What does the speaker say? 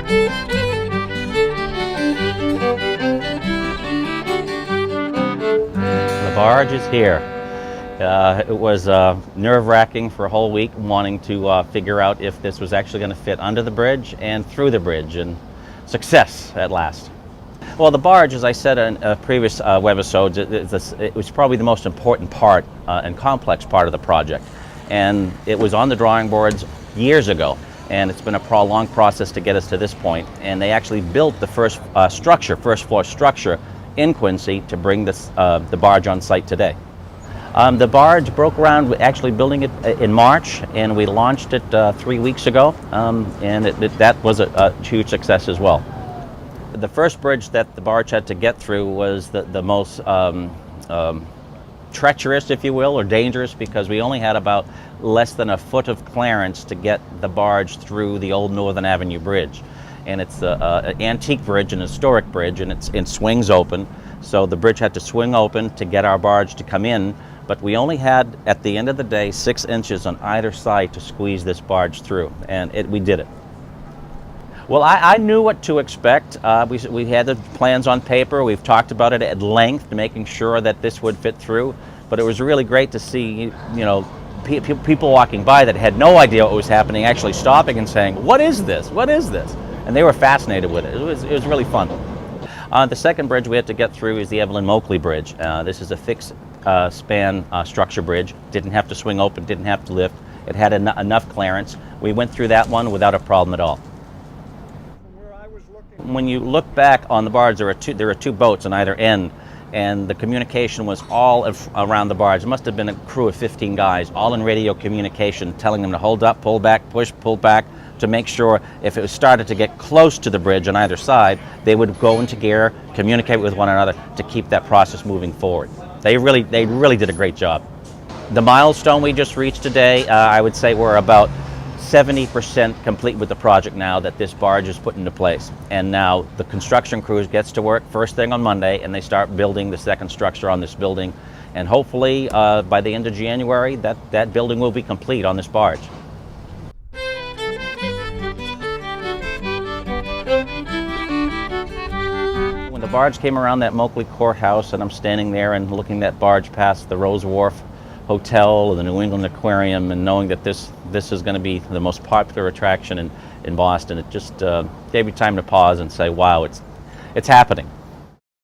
The barge is here. It was nerve-wracking for a whole week, wanting to figure out if this was actually going to fit under the bridge and through the bridge, and success at last. Well, the barge, as I said in previous webisodes, it was probably the most important part and complex part of the project. And it was on the drawing boards years ago, and it's been a prolonged process to get us to this point. And they actually built the first floor structure in Quincy to bring the barge on site today. The barge broke ground actually building it in March, and we launched it 3 weeks ago, and that was a huge success as well. The first bridge that the barge had to get through was the most treacherous, if you will, or dangerous, because we only had about less than a foot of clearance to get the barge through the old Northern Avenue Bridge. And it's an antique bridge, an historic bridge, and it swings open. So the bridge had to swing open to get our barge to come in, but we only had, at the end of the day, 6 inches on either side to squeeze this barge through, and we did it. Well, I knew what to expect. We had the plans on paper. We've talked about it at length, making sure that this would fit through. But it was really great to see, people walking by that had no idea what was happening, actually stopping and saying, "What is this? What is this?" And they were fascinated with it. It was really fun. The second bridge we had to get through is the Evelyn Moakley Bridge. This is a fixed span structure bridge. Didn't have to swing open, didn't have to lift. It had enough clearance. We went through that one without a problem at all. When you look back on the barge, there are two boats on either end, and the communication was all around the barge. It must have been a crew of 15 guys, all in radio communication, telling them to hold up, pull back, push, pull back, to make sure if it started to get close to the bridge on either side, they would go into gear, communicate with one another to keep that process moving forward. They really did a great job. The milestone we just reached today, I would say we're about 70% complete with the project now that this barge is put into place. And now the construction crew gets to work first thing on Monday, and they start building the second structure on this building. And hopefully by the end of January, that building will be complete on this barge. When the barge came around that Moakley courthouse, and I'm standing there and looking that barge past the Rose Wharf Hotel, the New England Aquarium, and knowing that this is going to be the most popular attraction in Boston, it just gave me time to pause and say, wow, it's happening.